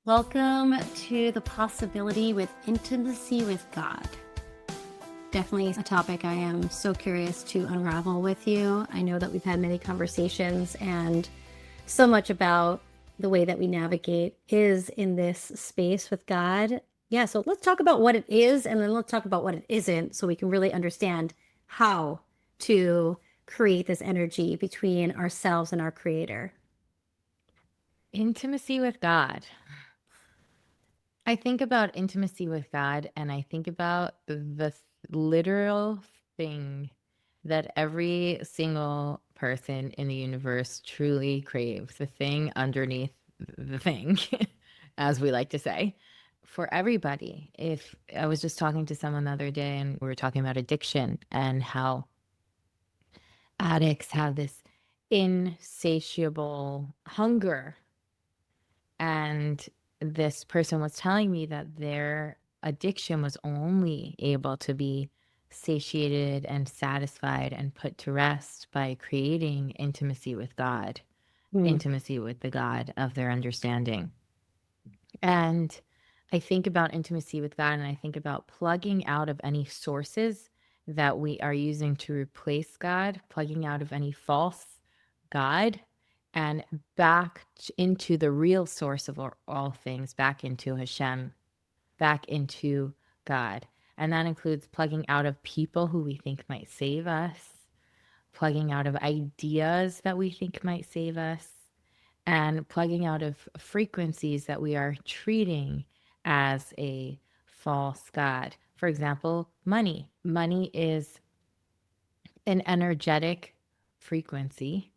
Welcome to the possibility with intimacy with God. Definitely a topic I am so curious to unravel with you. I know that we've had many conversations and so much about the way that we navigate is in this space with God. Yeah, so let's talk about what it is and then let's talk about what it isn't so we can really understand how to create this energy between ourselves and our Creator. Intimacy with God. I think about intimacy with God and I think about the literal thing that every single person in the universe truly craves, the thing underneath the thing, as we like to say, for everybody. If I was just talking to someone the other day and we were talking about addiction and how addicts have this insatiable hunger, and this person was telling me that their addiction was only able to be satiated and satisfied and put to rest by creating intimacy with God, intimacy with the God of their understanding. And I think about intimacy with God and I think about plugging out of any sources that we are using to replace God, plugging out of any false God and back into the real source of all things, back into Hashem, back into God. And that includes plugging out of people who we think might save us, plugging out of ideas that we think might save us, and plugging out of frequencies that we are treating as a false God. For example, money. Money is an energetic frequency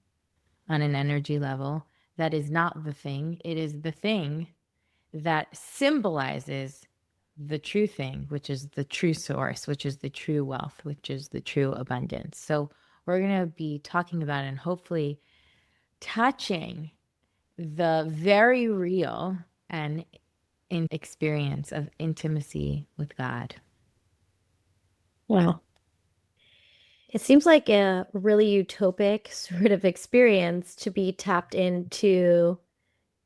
on an energy level that is not the thing. It is the thing that symbolizes the true thing, which is the true source, which is the true wealth, which is the true abundance. So we're going to be talking about and hopefully touching the very real and in experience of intimacy with God. Wow. It seems like a really utopic sort of experience to be tapped into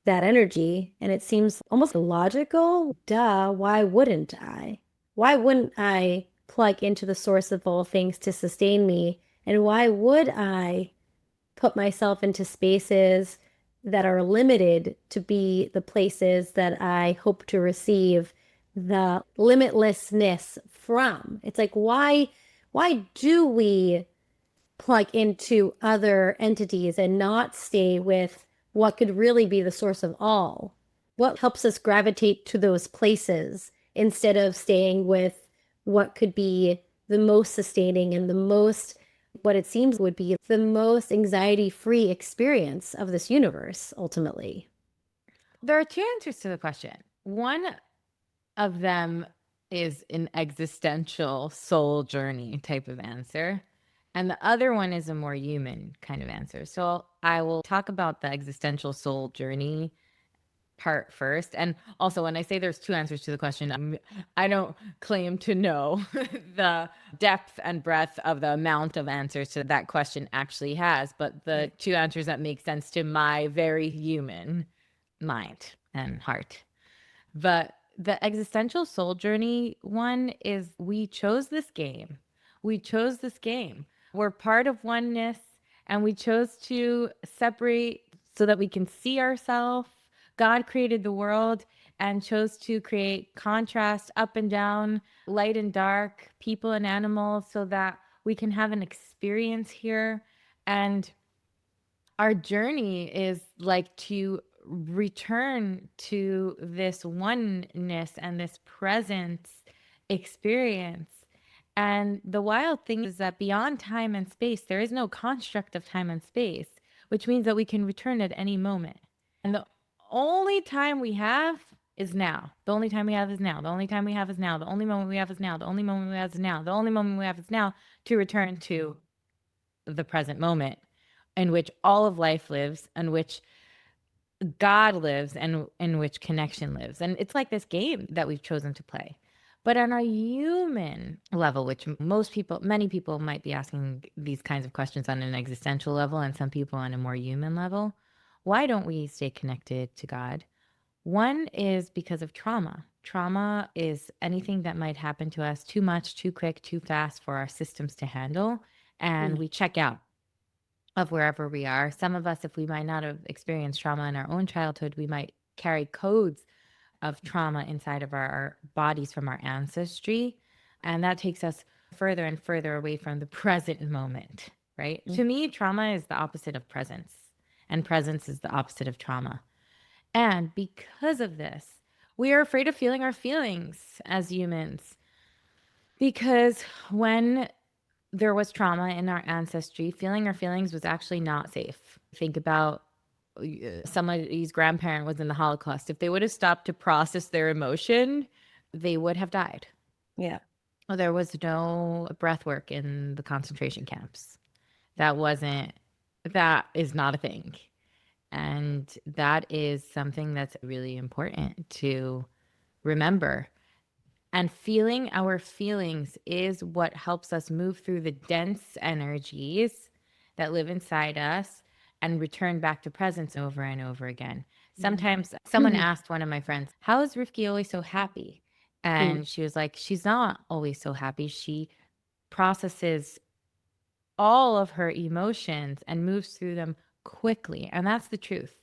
that energy. And it seems almost logical. Duh, why wouldn't I? Why wouldn't I plug into the source of all things to sustain me? And why would I put myself into spaces that are limited to be the places that I hope to receive the limitlessness from? It's like, why do we plug into other entities and not stay with what could really be the source of all? What helps us gravitate to those places instead of staying with what could be the most sustaining and the most, what it seems would be the most anxiety-free experience of this universe, ultimately? There are two answers to the question. One of them is an existential soul journey type of answer. And the other one is a more human kind of answer. So I will talk about the existential soul journey part first. And also, when I say there's two answers to the question, I don't claim to know the depth and breadth of the amount of answers to that question actually has, but the two answers that make sense to my very human mind and heart. But the existential soul journey one is we chose this game. We chose this game. We're part of oneness and we chose to separate so that we can see ourselves. God created the world and chose to create contrast up and down, light and dark, people and animals, so that we can have an experience here. And our journey is like to return to this oneness and this presence experience. And the wild thing is that beyond time and space, there is no construct of time and space, which means that we can return at any moment. And the only time we have is now. The only time we have is now. The only time we have is now. The only moment we have is now. The only moment we have is now. The only moment we have is now to return to the present moment in which all of life lives, in which God lives, and in which connection lives. And it's like this game that we've chosen to play. But on a human level, which many people might be asking these kinds of questions on an existential level, and some people on a more human level, why don't we stay connected to God? One is because of trauma. Trauma is anything that might happen to us too much, too quick, too fast for our systems to handle. And we check out of wherever we are. Some of us, if we might not have experienced trauma in our own childhood, we might carry codes of trauma inside of our bodies from our ancestry. And that takes us further and further away from the present moment, right? To me, trauma is the opposite of presence, and presence is the opposite of trauma. And because of this, we are afraid of feeling our feelings as humans. Because when there was trauma in our ancestry, feeling our feelings was actually not safe. Think about somebody's grandparent was in the Holocaust. If they would have stopped to process their emotion, they would have died. Yeah. Well, there was no breath work in the concentration camps. That is not a thing. And that is something that's really important to remember. And feeling our feelings is what helps us move through the dense energies that live inside us and return back to presence over and over again. Sometimes someone asked one of my friends, "How is Rivky always so happy?" And she was like, "She's not always so happy. She processes all of her emotions and moves through them quickly." And that's the truth.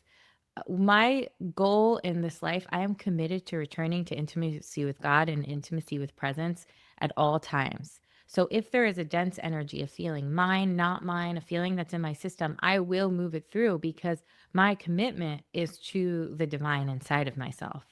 My goal in this life, I am committed to returning to intimacy with God and intimacy with presence at all times. So if there is a dense energy, a feeling, mine, not mine, a feeling that's in my system, I will move it through because my commitment is to the divine inside of myself.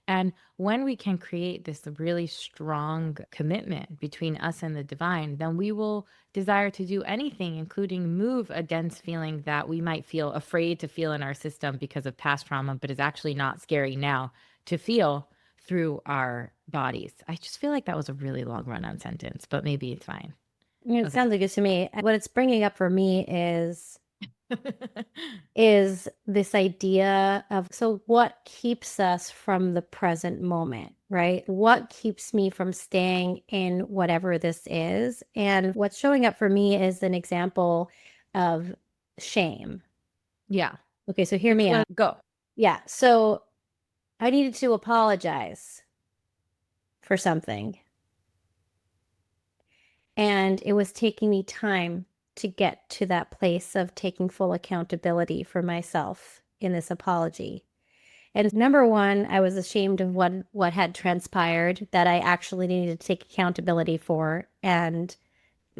And when we can create this really strong commitment between us and the divine, then we will desire to do anything, including move a dense feeling that we might feel afraid to feel in our system because of past trauma, but is actually not scary now to feel through our bodies. I just feel like that was a really long run on sentence, but maybe it's fine. It sounds like good to me. What it's bringing up for me is this idea of, so what keeps us from the present moment, right? What keeps me from staying in whatever this is? And what's showing up for me is an example of shame. Yeah. Okay, so hear me out. Go. Yeah, so I needed to apologize for something. And it was taking me time to get to that place of taking full accountability for myself in this apology. And number one, I was ashamed of what had transpired that I actually needed to take accountability for and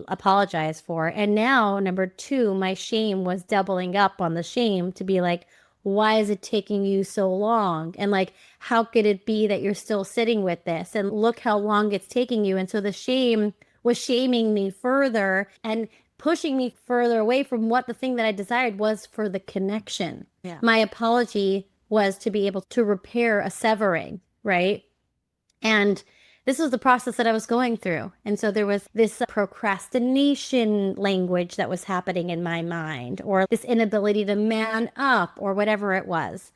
apologize for. And now, number two, my shame was doubling up on the shame to be like, why is it taking you so long? And like, how could it be that you're still sitting with this? And look how long it's taking you. And so the shame was shaming me further and pushing me further away from what the thing that I desired was for the connection. Yeah. My apology was to be able to repair a severing, right? And this was the process that I was going through. And so there was this procrastination language that was happening in my mind, or this inability to man up, or whatever it was.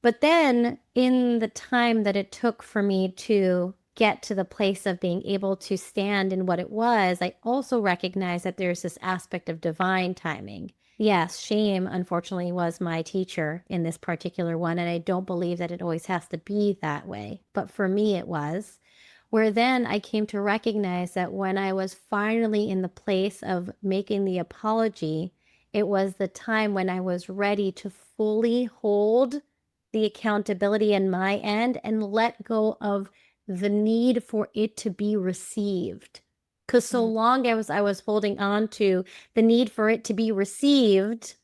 But then, in the time that it took for me to get to the place of being able to stand in what it was, I also recognized that there's this aspect of divine timing. Yes, shame, unfortunately, was my teacher in this particular one, and I don't believe that it always has to be that way. But for me, it was. Where then I came to recognize that when I was finally in the place of making the apology, it was the time when I was ready to fully hold the accountability in my end and let go of the need for it to be received. Because so long as I was holding on to the need for it to be received,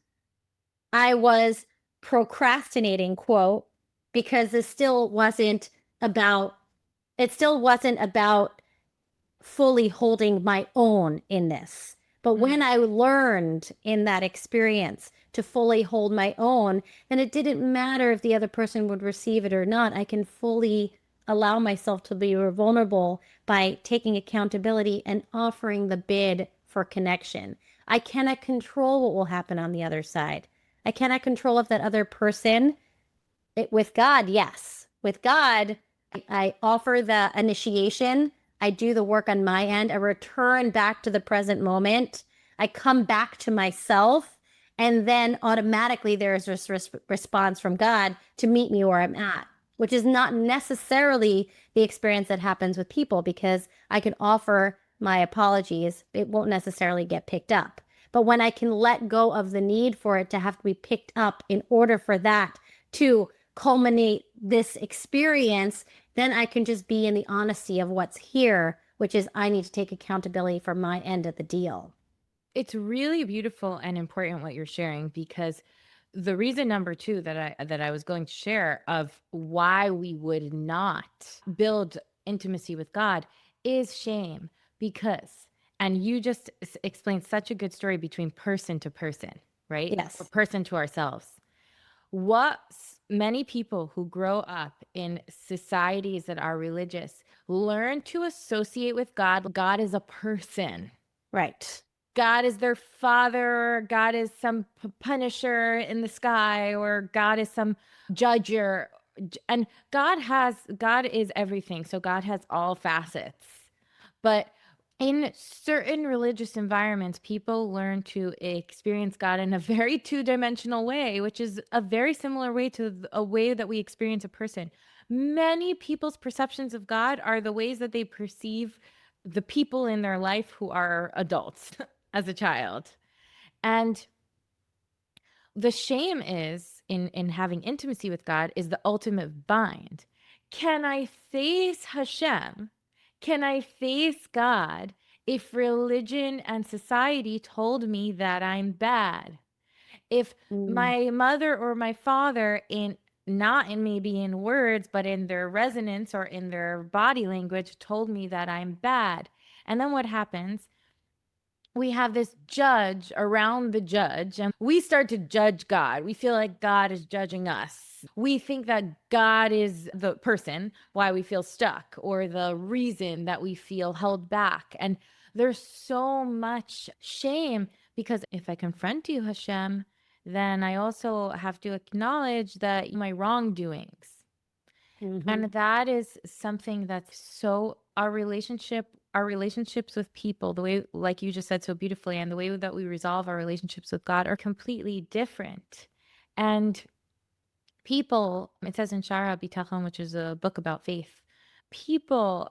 I was procrastinating, quote, because it still wasn't about fully holding my own in this. But when I learned in that experience to fully hold my own, then it didn't matter if the other person would receive it or not. I can fully allow myself to be vulnerable by taking accountability and offering the bid for connection. I cannot control what will happen on the other side. I cannot control if that other person, with God, yes. With God, I offer the initiation. I do the work on my end. I return back to the present moment. I come back to myself. And then automatically there is this response from God to meet me where I'm at. which is not necessarily the experience that happens with people because I can offer my apologies. It won't necessarily get picked up. But when I can let go of the need for it to have to be picked up in order for that to culminate this experience, then I can just be in the honesty of what's here, which is I need to take accountability for my end of the deal. It's really beautiful and important what you're sharing, because the reason number two that I was going to share of why we would not build intimacy with God is shame. Because, and you just explained such a good story between person to person, right? Or Yes. person to ourselves. What many people who grow up in societies that are religious learn to associate with God. God is a person. Right. God is their father, God is some punisher in the sky, or God is some judger. And God is everything. So God has all facets. But in certain religious environments, people learn to experience God in a very two-dimensional way, which is a very similar way to a way that we experience a person. Many people's perceptions of God are the ways that they perceive the people in their life who are adults as a child. And the shame is in having intimacy with God is the ultimate bind. Can I face Hashem? Can I face God if religion and society told me that I'm bad? If Mm. my mother or my father, in not in maybe in words, but in their resonance or in their body language, told me that I'm bad. And then what happens? We have this judge around the judge, and we start to judge God. We feel like God is judging us. We think that God is the person why we feel stuck, or the reason that we feel held back. And there's so much shame, because if I confront you, Hashem, then I also have to acknowledge that my wrongdoings. Mm-hmm. And that is something that's so our relationships with people, the way, like you just said so beautifully, and the way that we resolve our relationships with God are completely different. And people, it says in Shara Bitachon, which is a book about faith, people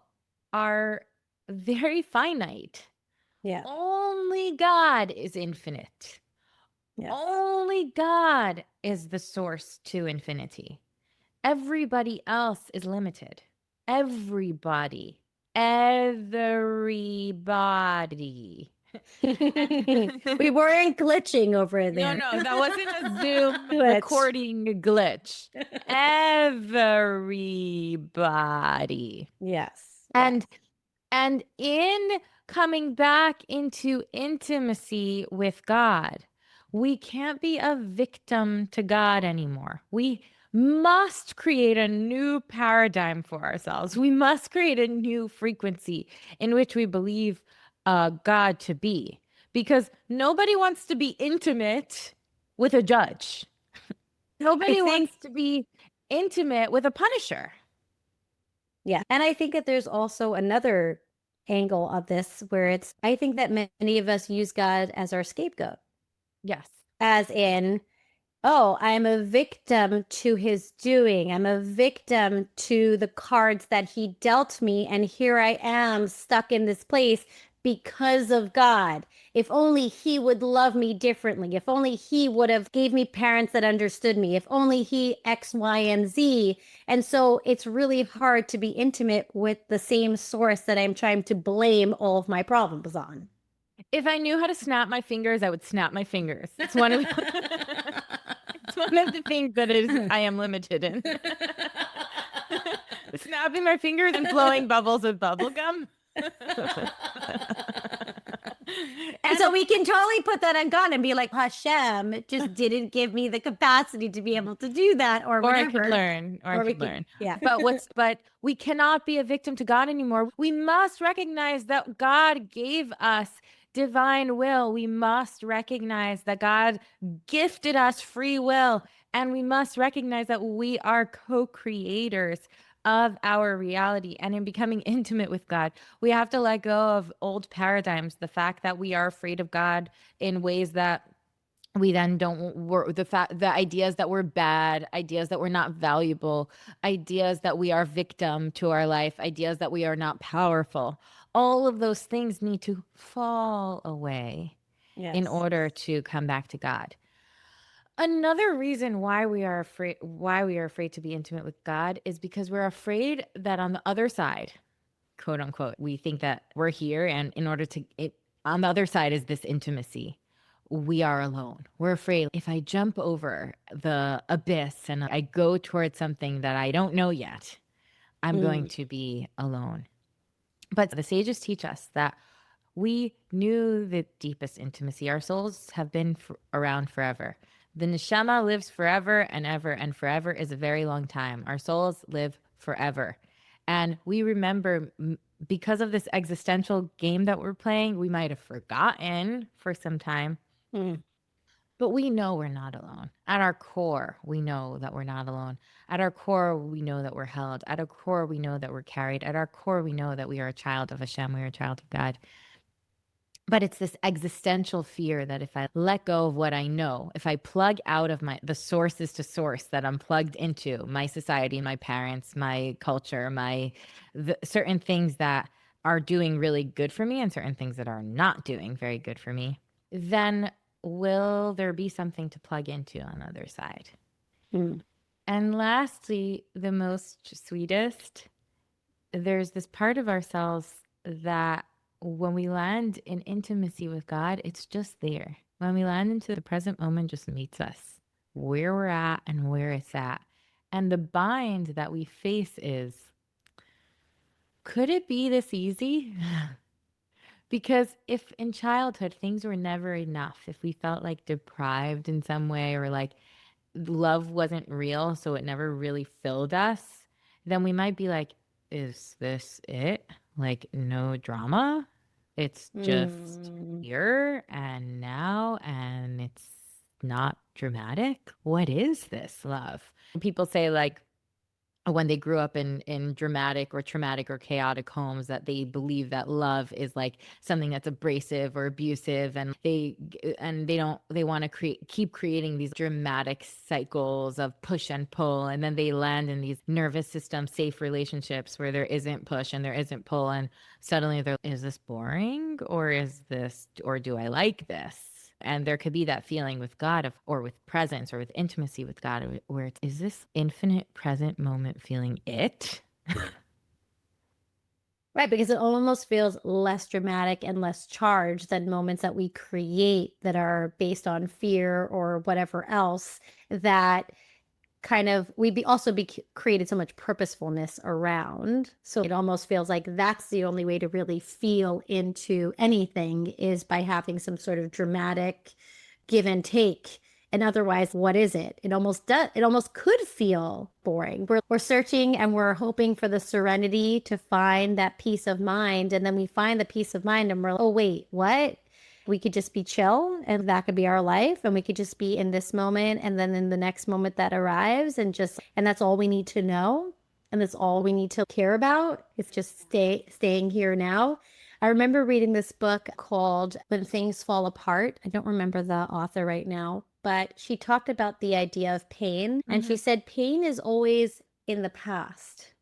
are very finite. Yeah. Only God is infinite. Yes. Only God is the source to infinity. Everybody else is limited. Everybody. Everybody. We weren't glitching over No, there. no, that wasn't a Zoom Glitch. recording glitch. Everybody. Yes. Yes. And and in coming back into intimacy with God, we can't be a victim to God anymore. We must create a new paradigm for ourselves. We must create a new frequency in which we believe God to be, because nobody wants to be intimate with a judge. I Nobody think, wants to be intimate with a punisher. yeah. And I think that there's also another angle of this where I think that many of us use God as our scapegoat, Yes. as in, oh, I'm a victim to his doing. I'm a victim to the cards that he dealt me. And here I am stuck in this place because of God. If only he would love me differently. If only he would have gave me parents that understood me. If only he X, Y, and Z. And so it's really hard to be intimate with the same source that I'm trying to blame all of my problems on. If I knew how to snap my fingers, I would snap my fingers. It's one of it's one of the things that is I am limited in. Snapping my fingers and blowing bubbles with bubble gum. And so we can totally put that on God and be like, Hashem just didn't give me the capacity to be able to do that or Or I could whatever. learn, or I Or we could can, learn. yeah. But we cannot be a victim to God anymore. We must recognize that God gave us divine will. We must recognize that God gifted us free will, and we must recognize that we are co-creators of our reality. And in becoming intimate with God, we have to let go of old paradigms, the fact that we are afraid of God in ways that We then don't work the ideas that we're bad, ideas that we're not valuable, ideas that we are victim to our life, ideas that we are not powerful. All of those things need to fall away in Yes. order to come back to God. Another reason why we are afraid to be intimate with God is because we're afraid that on the other side, quote unquote, we think that we're here, and in order to it on the other side is this intimacy. We are alone. We're afraid if I jump over the abyss and I go towards something that I don't know yet, I'm going Mm, to be alone. But the sages teach us that we knew the deepest intimacy. Our souls have been around forever. The neshama lives forever and ever, and forever is a very long time. Our souls live forever. And we remember, because of this existential game that we're playing, we might have forgotten for some time, mm, but we know we're not alone. At our core, we know that we're not alone. At our core, we know that we're held. At our core, we know that we're carried. At our core, we know that we are a child of Hashem, we are a child of God. But it's this existential fear that if I let go of what I know, if I plug out of the sources to source that I'm plugged into, my society, my parents, my culture, certain things that are doing really good for me and certain things that are not doing very good for me, then will there be something to plug into on the other side? mm, And lastly, the most sweetest, there's this part of ourselves that when we land in intimacy with God, it's just there. When we land into the present moment, just meets us where we're at and where it's at. And the bind that we face is, could it be this easy? Because if in childhood things were never enough, if we felt like deprived in some way, or like love wasn't real, so it never really filled us, then we might be like, is this it? Like, no drama? It's just mm. here and now, and it's not dramatic? What is this love? People say, like, when they grew up in dramatic or traumatic or chaotic homes, that they believe that love is like something that's abrasive or abusive, and they want to keep creating these dramatic cycles of push and pull, and then they land in these nervous system safe relationships where there isn't push and there isn't pull, and suddenly they're, is this boring, or do I like this? And there could be that feeling with God, or with presence, or with intimacy with God, where is this infinite present moment feeling it? Right, because it almost feels less dramatic and less charged than moments that we create that are based on fear or whatever else, that kind of also be created so much purposefulness around. So it almost feels like that's the only way to really feel into anything, is by having some sort of dramatic give and take. And otherwise, what is it? It almost could feel boring. We're searching and we're hoping for the serenity to find that peace of mind. And then we find the peace of mind and we're like, oh, wait, what? We could just be chill and that could be our life. And we could just be in this moment and then in the next moment that arrives, and that's all we need to know. And that's all we need to care about. It's just staying here now. I remember reading this book called When Things Fall Apart. I don't remember the author right now, but she talked about the idea of pain. And she said pain is always in the past.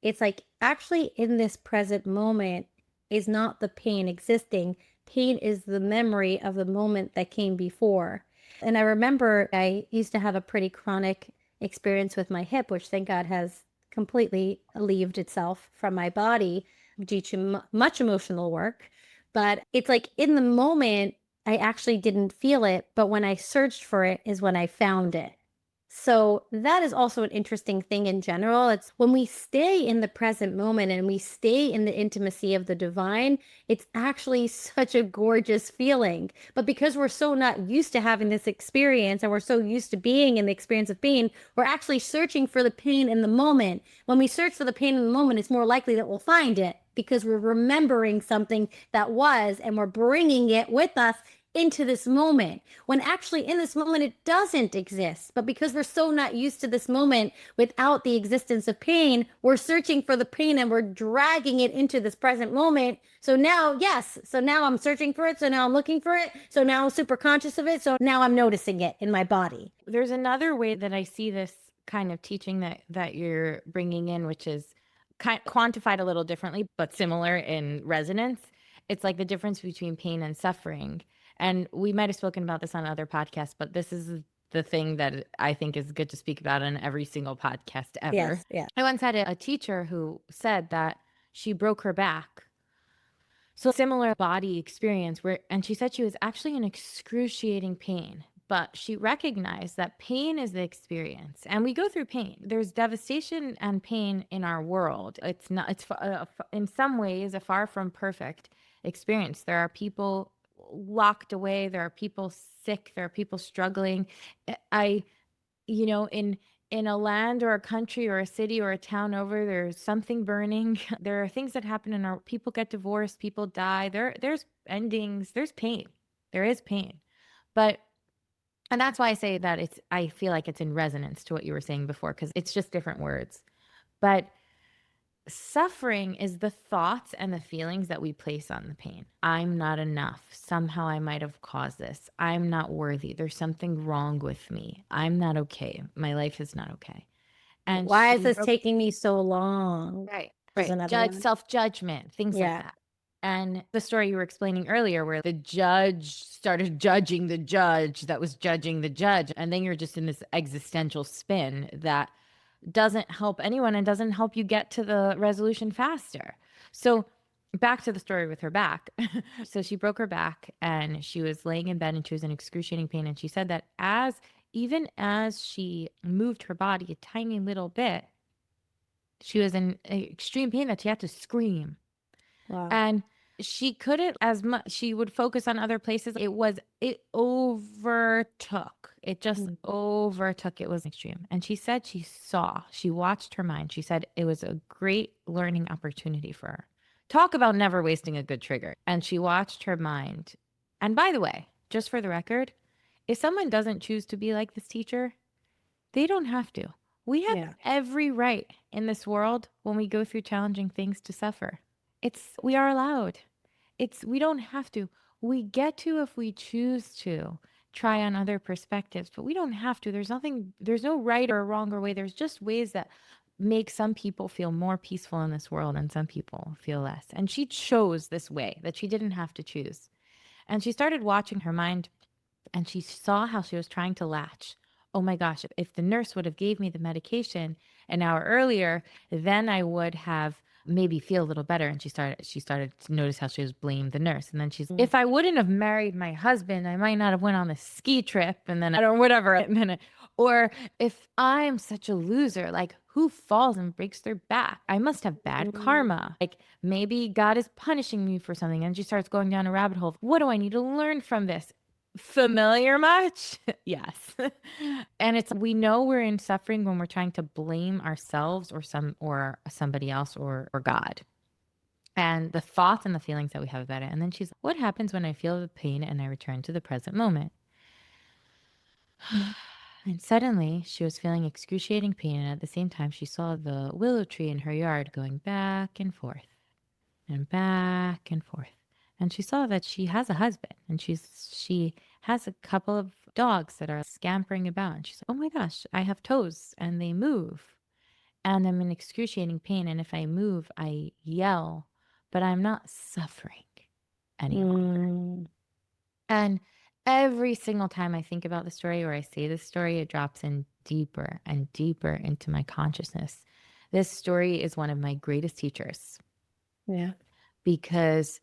It's like actually in this present moment is not the pain existing. Pain is the memory of the moment that came before. And I remember I used to have a pretty chronic experience with my hip, which thank God has completely alleviated itself from my body due to much emotional work. But it's like in the moment, I actually didn't feel it. But when I searched for it is when I found it. So that is also an interesting thing in general. It's when we stay in the present moment and we stay in the intimacy of the divine, it's actually such a gorgeous feeling. But because we're so not used to having this experience and we're so used to being in the experience of pain, we're actually searching for the pain in the moment. When we search for the pain in the moment, it's more likely that we'll find it because we're remembering something that was and we're bringing it with us into this moment when actually in this moment it doesn't exist. But because we're so not used to this moment without the existence of pain, we're searching for the pain and we're dragging it into this present moment. So now, yes, so now I'm searching for it. So now I'm looking for it. So now I'm super conscious of it. So now I'm noticing it in my body. There's another way that I see this kind of teaching that you're bringing in, which is quantified a little differently, but similar in resonance. It's like the difference between pain and suffering. And we might have spoken about this on other podcasts, but this is the thing that I think is good to speak about on every single podcast ever. Yes, yes. I once had a teacher who said that she broke her back. So similar body experience where, and she said she was actually in excruciating pain, but she recognized that pain is the experience and we go through pain. There's devastation and pain in our world. It's not, it's in some ways a far from perfect experience. There are people locked away. There are people sick. There are people struggling. I, in a land or a country or a city or a town over, there's something burning. There are things that happen in our people get divorced, people die. There's endings, there's pain. There is pain. But and that's why I say that I feel like it's in resonance to what you were saying before, because it's just different words. But suffering is the thoughts and the feelings that we place on the pain. I'm not enough. Somehow I might have caused this. I'm not worthy. There's something wrong with me. I'm not okay. My life is not okay. And Why is she this broke, taking me so long? right, Is right, another one. self-judgment, things like Yeah. that. And the story you were explaining earlier, where the judge started judging the judge that was judging the judge. And then you're just in this existential spin that doesn't help anyone and doesn't help you get to the resolution faster. So back to the story with her back. So she broke her back and she was laying in bed and she was in excruciating pain. And she said that even as she moved her body a tiny little bit, she was in extreme pain that she had to scream. Wow. And she couldn't as much, she would focus on other places. It overtook. It just Mm. overtook. It was extreme. And she said she watched her mind. She said it was a great learning opportunity for her. Talk about never wasting a good trigger. And she watched her mind. And by the way, just for the record, if someone doesn't choose to be like this teacher, they don't have to. We have Yeah. every right in this world when we go through challenging things to suffer. We are allowed. We don't have to. We get to if we choose to try on other perspectives, but we don't have to. There's no right or wrong way. There's just ways that make some people feel more peaceful in this world and some people feel less. And she chose this way that she didn't have to choose. And she started watching her mind and she saw how she was trying to latch. Oh my gosh, if the nurse would have gave me the medication an hour earlier, then I would have maybe feel a little better. And she started to notice how she was blaming the nurse. And then Mm. if I wouldn't have married my husband, I might not have went on this ski trip and then I don't whatever. And then, or if I'm such a loser, like who falls and breaks their back? I must have bad Mm. karma. Like maybe God is punishing me for something. And she starts going down a rabbit hole. What do I need to learn from this? Familiar much? Yes. And we know we're in suffering when we're trying to blame ourselves or somebody else or God. And the thoughts and the feelings that we have about it. And then she's, what happens when I feel the pain and I return to the present moment? And suddenly she was feeling excruciating pain. And at the same time, she saw the willow tree in her yard going back and forth and back and forth. And she saw that she has a husband and she has a couple of dogs that are scampering about. And she's like, oh my gosh, I have toes and they move. And I'm in excruciating pain. And if I move, I yell, but I'm not suffering anymore. Mm. And every single time I think about the story or I say this story, it drops in deeper and deeper into my consciousness. This story is one of my greatest teachers Yeah. because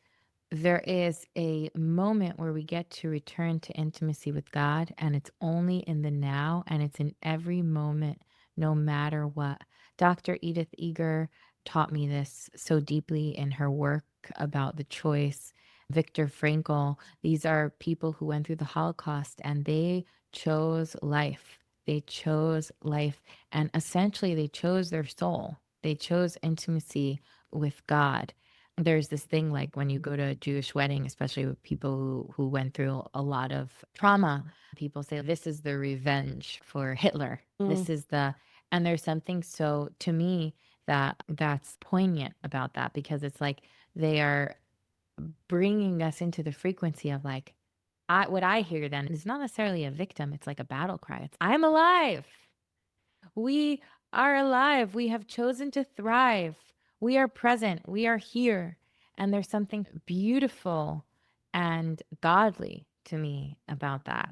there is a moment where we get to return to intimacy with God, and it's only in the now, and it's in every moment, no matter what. Dr. Edith Eger taught me this so deeply in her work about the choice. Viktor Frankl, these are people who went through the Holocaust and they chose life. They chose life, and essentially, they chose their soul. They chose intimacy with God. there's this thing like when you go to a Jewish wedding, especially with people who went through a lot of trauma, people say, this is the revenge for Hitler. Mm. This is the, and there's something so to me that's poignant about that because it's like they are bringing us into the frequency of like, what I hear then is not necessarily a victim. It's like a battle cry. It's, I'm alive. We are alive. We have chosen to thrive. We are present. We are here. And there's something beautiful and godly to me about that.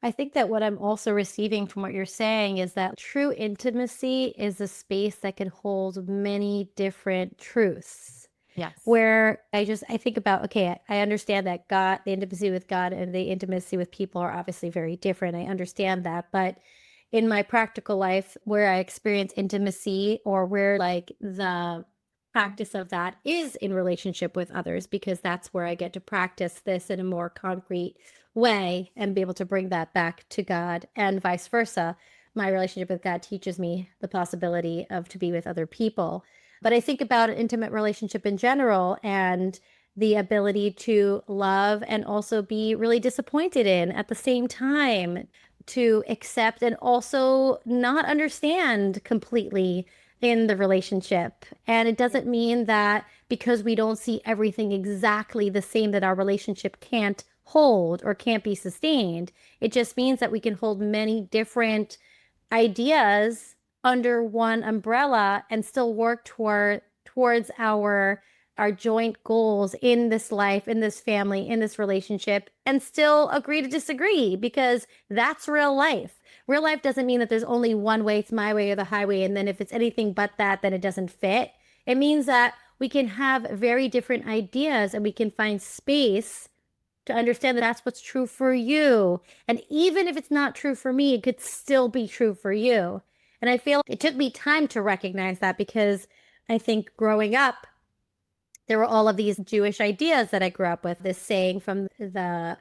I think that what I'm also receiving from what you're saying is that true intimacy is a space that can hold many different truths. Yes. Where I think about, okay, I understand that God, the intimacy with God and the intimacy with people are obviously very different. I understand that. But in my practical life, where I experience intimacy or where like the practice of that is in relationship with others, because that's where I get to practice this in a more concrete way and be able to bring that back to God and vice versa. My relationship with God teaches me the possibility of to be with other people. But I think about an intimate relationship in general and the ability to love and also be really disappointed in at the same time, to accept and also not understand completely in the relationship. And it doesn't mean that because we don't see everything exactly the same that our relationship can't hold or can't be sustained. It just means that we can hold many different ideas under one umbrella and still work towards our joint goals in this life, in this family, in this relationship, and still agree to disagree because that's real life. Real life doesn't mean that there's only one way, it's my way or the highway, and then if it's anything but that, then it doesn't fit. It means that we can have very different ideas and we can find space to understand that that's what's true for you. And even if it's not true for me, it could still be true for you. And I feel it took me time to recognize that because I think growing up, there were all of these Jewish ideas that I grew up with. This saying from the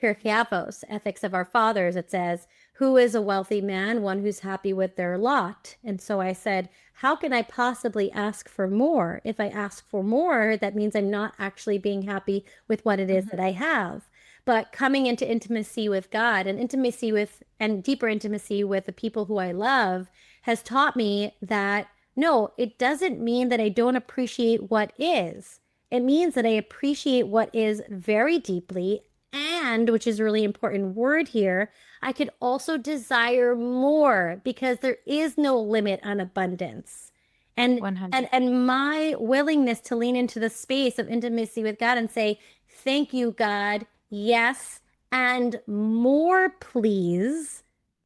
Pirkei Ethics of Our Fathers, it says, who is a wealthy man? One who's happy with their lot. And so I said, how can I possibly ask for more? If I ask for more, that means I'm not actually being happy with what it is that I have. But coming into intimacy with God and intimacy with, and deeper intimacy with the people who I love has taught me that no, it doesn't mean that I don't appreciate what is. It means that I appreciate what is very deeply, and which is a really important word here, I could also desire more because there is no limit on abundance. And 100. and my willingness to lean into the space of intimacy with God and say, "Thank you, God. Yes, and more, please."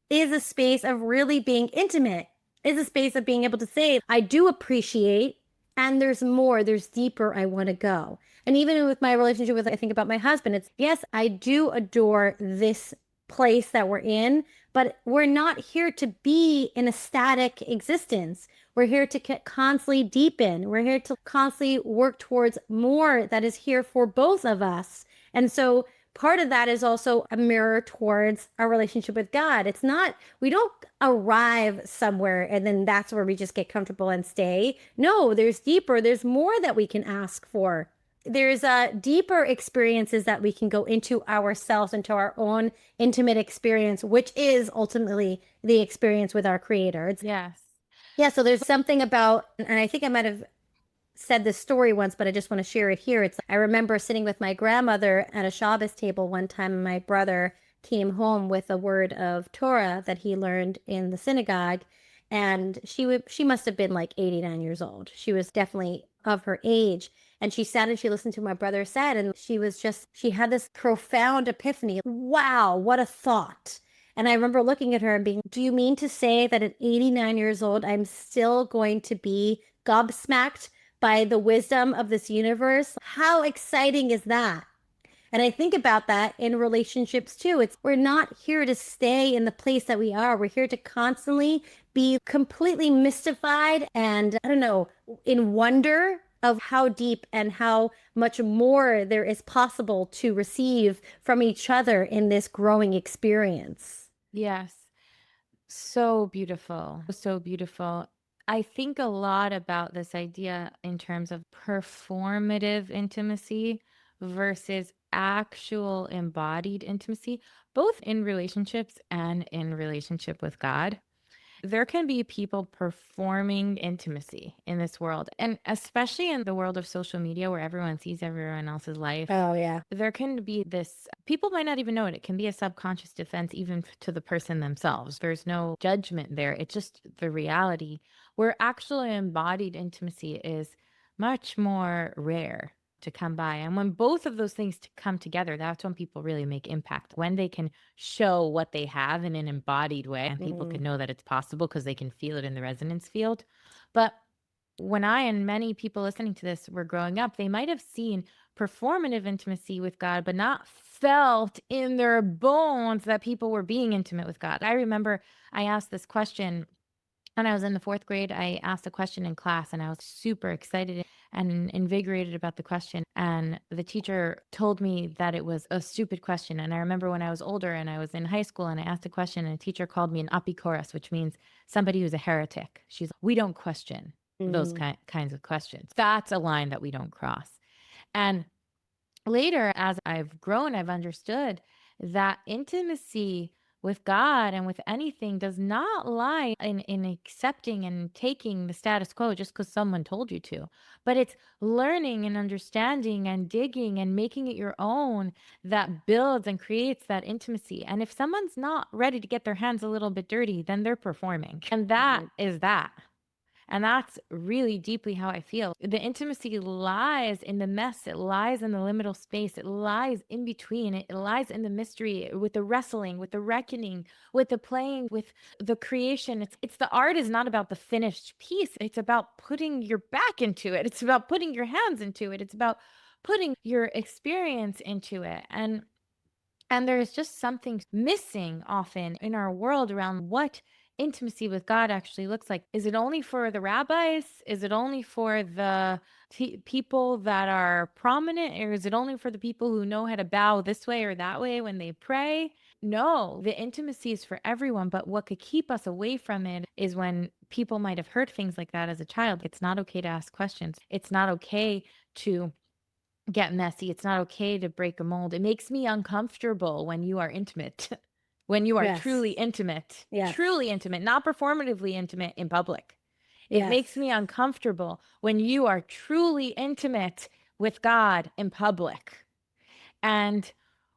Is a space of really being intimate, is a space of being able to say, I do appreciate, and there's more, there's deeper I want to go. And even with my relationship with, I think about my husband, it's yes, I do adore this place that we're in, but we're not here to be in a static existence. We're here to constantly deepen. We're here to constantly work towards more that is here for both of us. And so part of that is also a mirror towards our relationship with God. It's not, we don't arrive somewhere and then that's where we just get comfortable and stay. No, there's deeper, there's more that we can ask for. There's deeper experiences that we can go into ourselves, into our own intimate experience, which is ultimately the experience with our creator. Yes. Yeah, so there's something about, and I think I might have said this story once, but I just want to share it here. It's I remember sitting with my grandmother at a Shabbos table one time, and my brother came home with a word of Torah that he learned in the synagogue, and she must have been like 89 years old. She was definitely of her age. And she sat and she listened to what my brother said, and she had this profound epiphany. Wow, what a thought. And I remember looking at her and being, do you mean to say that at 89 years old, I'm still going to be gobsmacked by the wisdom of this universe? How exciting is that? And I think about that in relationships too. It's we're not here to stay in the place that we are. We're here to constantly be completely mystified and I don't know, in wonder of how deep and how much more there is possible to receive from each other in this growing experience. Yes. So beautiful. So beautiful. I think a lot about this idea in terms of performative intimacy versus actual embodied intimacy, both in relationships and in relationship with God. There can be people performing intimacy in this world, and especially in the world of social media where everyone sees everyone else's life. Oh, yeah. There can be this, people might not even know it. It can be a subconscious defense, even to the person themselves. There's no judgment there. It's just the reality where actually embodied intimacy is much more rare to come by. And when both of those things come together, that's when people really make impact. When they can show what they have in an embodied way, and people Mm. can know that it's possible because they can feel it in the resonance field. But when I and many people listening to this were growing up, they might have seen performative intimacy with God, but not felt in their bones that people were being intimate with God. I remember I asked this question when I was in the fourth grade. I asked a question in class and I was super excited and invigorated about the question. And the teacher told me that it was a stupid question. And I remember when I was older and I was in high school and I asked a question and a teacher called me an apikoros, which means somebody who's a heretic. She's, we don't question those Mm. kinds of questions. That's a line that we don't cross. And later, as I've grown, I've understood that intimacy with God and with anything does not lie in accepting and taking the status quo just because someone told you to, but it's learning and understanding and digging and making it your own that builds and creates that intimacy. And if someone's not ready to get their hands a little bit dirty, then they're performing. And that Right. is that. And that's really deeply how I feel. The intimacy lies in the mess. It lies in the liminal space. It lies in between. It lies in the mystery, with the wrestling, with the reckoning, with the playing, with the creation. It's the art is not about the finished piece. It's about putting your back into it. It's about putting your hands into it. It's about putting your experience into it. And there's just something missing often in our world around what intimacy with God actually looks like. Is it only for the rabbis? Is it only for the people that are prominent? Or is it only for the people who know how to bow this way or that way when they pray? No, the intimacy is for everyone. But what could keep us away from it is when people might have heard things like that as a child. It's not okay to ask questions. It's not okay to get messy. It's not okay to break a mold. It makes me uncomfortable when you are intimate, when you are Yes. Yes. truly intimate, not performatively intimate in public. It makes Yes. me uncomfortable when you are truly intimate with God in public. And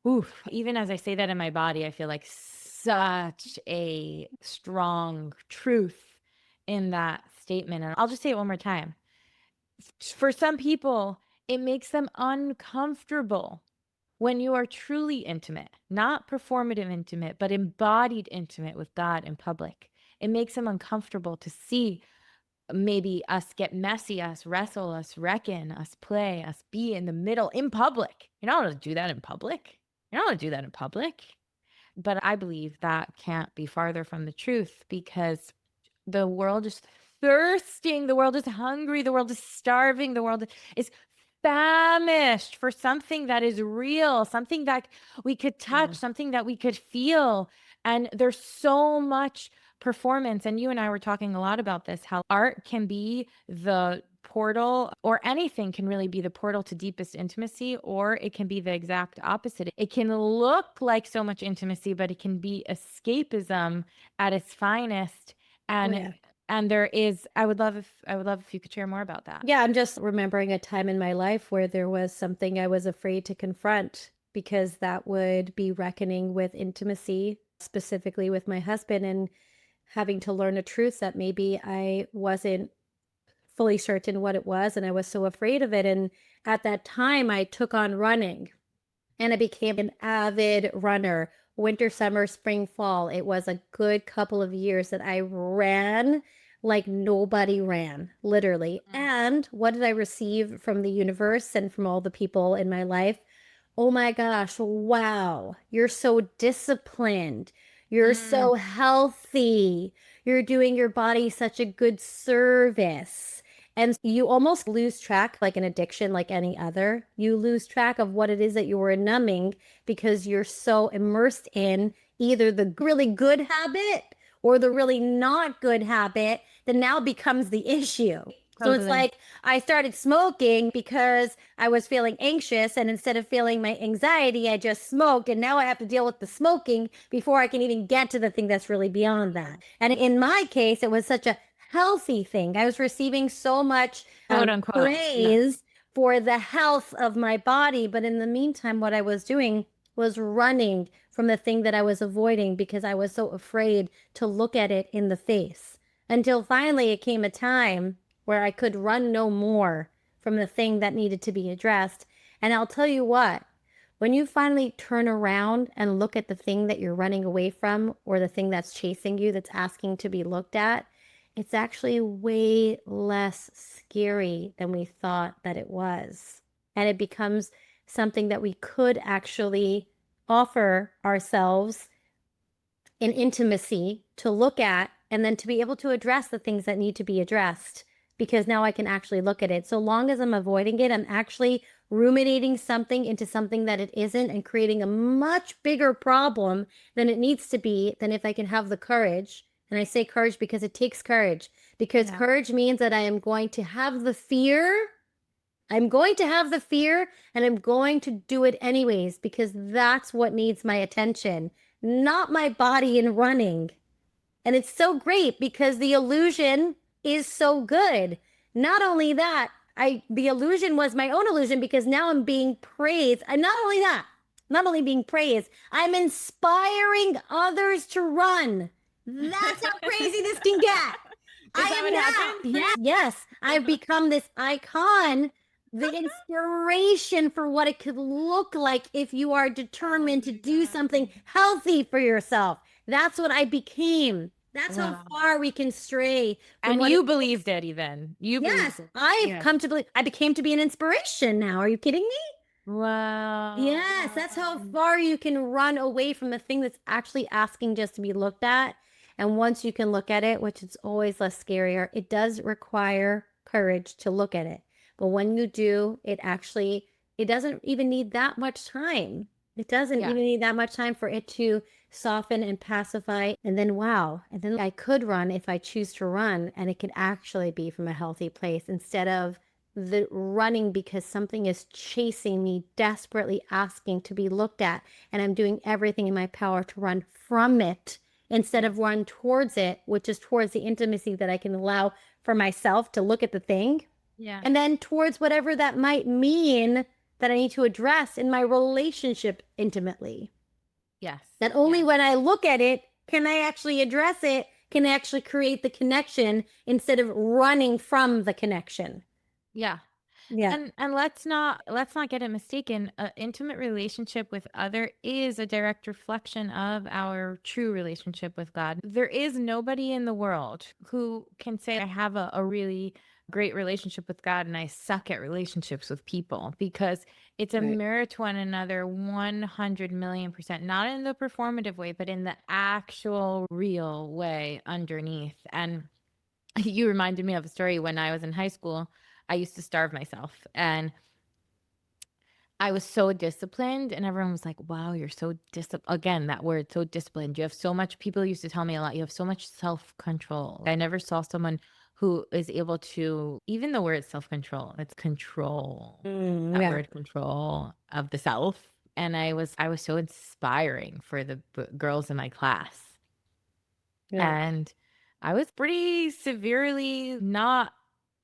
oof, even as I say that in my body, I feel like such a strong truth in that statement. And I'll just say it one more time. For some people, it makes them uncomfortable when you are truly intimate, not performative intimate, but embodied intimate with God in public. It makes them uncomfortable to see maybe us get messy, us wrestle, us reckon, us play, us be in the middle in public. You're not going to do that in public. You're not going to do that in public. But I believe that can't be farther from the truth because the world is thirsting. The world is hungry. The world is starving. The world is famished for something that is real, something that we could touch, Yeah. something that we could feel. And there's so much performance. And you and I were talking a lot about this, how art can be the portal, or anything can really be the portal to deepest intimacy, or it can be the exact opposite. It can look like so much intimacy, but it can be escapism at its finest. Oh, And yeah. there is, I would love if you could share more about that. Yeah, I'm just remembering a time in my life where there was something I was afraid to confront because that would be reckoning with intimacy, specifically with my husband, and having to learn a truth that maybe I wasn't fully certain what it was. And I was so afraid of it. And at that time, I took on running and I became an avid runner. Winter, summer, spring, fall. It was a good couple of years that I ran like nobody ran, literally. Mm. And what did I receive from the universe and from all the people in my life? Oh my gosh, wow. You're so disciplined. You're Mm. so healthy. You're doing your body such a good service. And you almost lose track, like an addiction, like any other. You lose track of what it is that you were numbing because you're so immersed in either the really good habit or the really not good habit then now becomes the issue. So it's Totally. like I started smoking because I was feeling anxious. And instead of feeling my anxiety, I just smoked. And now I have to deal with the smoking before I can even get to the thing that's really beyond that. And in my case, it was such a healthy thing. I was receiving so much Quote unquote. Yeah. praise for the health of my body. But in the meantime, what I was doing was running from the thing that I was avoiding because I was so afraid to look at it in the face. Until finally it came a time where I could run no more from the thing that needed to be addressed. And I'll tell you what, when you finally turn around and look at the thing that you're running away from or the thing that's chasing you, that's asking to be looked at, it's actually way less scary than we thought that it was. And it becomes something that we could actually offer ourselves in intimacy to look at and then to be able to address the things that need to be addressed because now I can actually look at it. So long as I'm avoiding it, I'm actually ruminating something into something that it isn't and creating a much bigger problem than it needs to be than if I can have the courage. And I say courage because it takes courage, because Yeah. courage means that I am going to have the fear. I'm going to have the fear and I'm going to do it anyways because that's what needs my attention, not my body in running. And it's so great because the illusion is so good. Not only that, I the illusion was my own illusion because now I'm being praised. And not only that, not only being praised, I'm inspiring others to run. That's how crazy this can get. Is I that am what now. happened for you? Yes, I've become this icon, the inspiration for what it could look like if you are Oh determined to my do something God. healthy for yourself. That's what I became. That's how Wow. far we can stray from And what you it believed looks. it even. You believed Yes, it. I've Yeah. come to believe I became to be an inspiration now. Are you kidding me? Wow. Yes, that's how far you can run away from the thing that's actually asking just to be looked at. And once you can look at it, which is always less scarier, it does require courage to look at it. But when you do, it doesn't even need that much time. It doesn't Yeah. even need that much time for it to soften and pacify. And then, wow. And then I could run if I choose to run, and it could actually be from a healthy place instead of the running because something is chasing me, desperately asking to be looked at, and I'm doing everything in my power to run from it instead Yeah. of run towards it, which is towards the intimacy that I can allow for myself to look at the thing, Yeah. and then towards whatever that might mean that I need to address in my relationship intimately. Yes. That only Yes. when I look at it can I actually address it, can I actually create the connection instead of running from the connection. Yeah. Yeah. And let's not get it mistaken. An intimate relationship with other is a direct reflection of our true relationship with God. There is nobody in the world who can say I have a really great relationship with God and I suck at relationships with people because it's a Right. mirror to one another 100 million%, not in the performative way, but in the actual real way underneath. And you reminded me of a story when I was in high school. I used to starve myself and I was so disciplined, and everyone was like, wow, you're so disciplined. Again, that word, so disciplined. You have so much, people used to tell me a lot, you have so much self control. I never saw someone who is able to, even the word self control, it's control, that Yeah. word control of the self. And I was so inspiring for the girls in my class. Yeah. And I was pretty severely not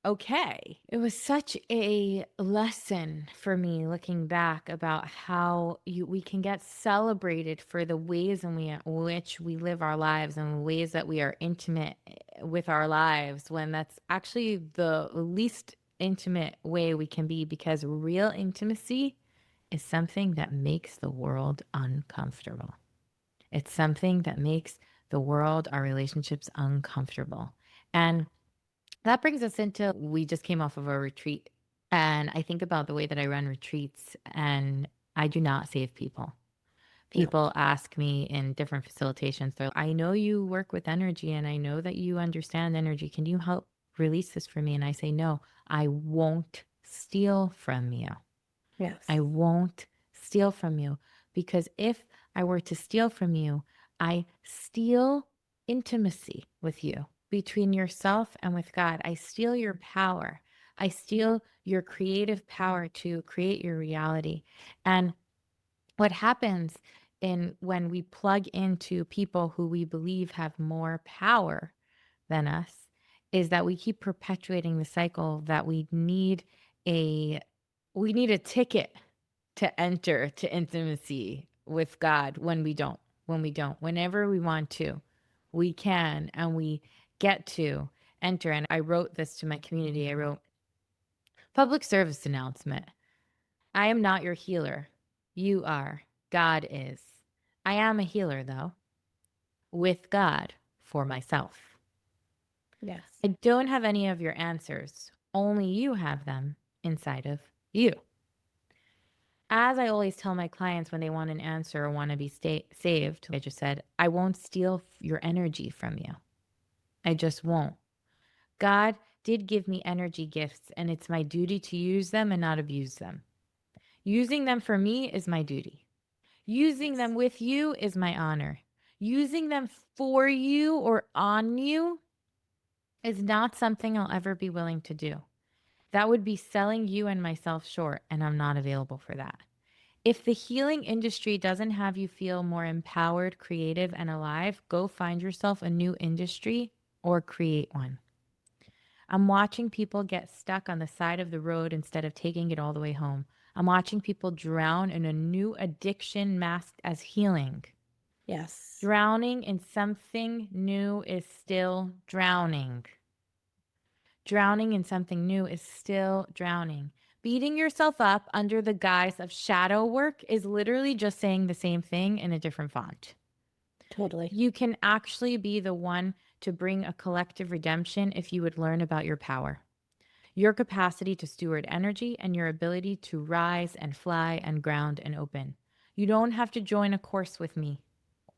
okay. It was such a lesson for me looking back about how we can get celebrated for the ways in which we live our lives and ways that we are intimate with our lives when that's actually the least intimate way we can be because real intimacy is something that makes the world uncomfortable. It's something that makes the world, our relationships uncomfortable. And that brings us into we just came off of a retreat. And I think about the way that I run retreats, and I do not save people. No. People ask me in different facilitations, they're like, I know you work with energy and I know that you understand energy. Can you help release this for me? And I say, no, I won't steal from you. I Yes. won't steal from you because if I were to steal from you, I steal intimacy with you. between yourself and with God. I steal your power. I steal your creative power to create your reality. And what happens in when we plug into people who we believe have more power than us is that we keep perpetuating the cycle that a we need a ticket to enter to intimacy with God whenever we want to, we can, and we get to enter. And I wrote this to my community. I wrote, public service announcement. I am not your healer. You are. God is. I am a healer, though, with God for myself. Yes. I don't have any of your answers. Only you have them inside of you. As I always tell my clients when they want an answer or want to be saved, I just said, I won't steal your energy from you. I just won't. God did give me energy gifts, and it's my duty to use them and not abuse them. Using them for me is my duty. Using them with you is my honor. Using them for you or on you is not something I'll ever be willing to do. That would be selling you and myself short, and I'm not available for that. If the healing industry doesn't have you feel more empowered, creative, and alive, go find yourself a new industry or create one. I'm watching people get stuck on the side of the road instead of taking it all the way home. I'm watching people drown in a new addiction masked as healing. Yes. Drowning in something new is still drowning. Drowning in something new is still drowning. Beating yourself up under the guise of shadow work is literally just saying the same thing in a different font. Totally. You can actually be the one to bring a collective redemption if you would learn about your power, your capacity to steward energy, and your ability to rise and fly and ground and open. You don't have to join a course with me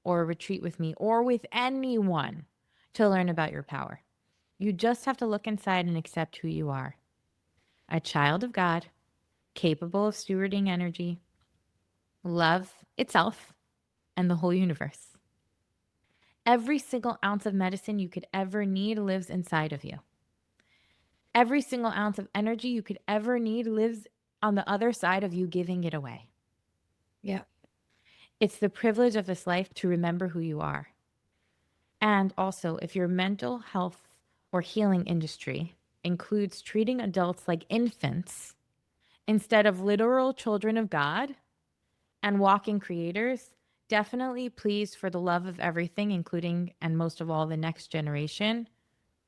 or a retreat with me or with anyone to learn about your power. You just have to look inside and accept who you are. A child of God, capable of stewarding energy, love itself, and the whole universe. Every single ounce of medicine you could ever need lives inside of you. Every single ounce of energy you could ever need lives on the other side of you giving it away. Yeah. It's the privilege of this life to remember who you are. And also, if your mental health or healing industry includes treating adults like infants instead of literal children of God and walking creators, definitely please, for the love of everything, including and most of all the next generation,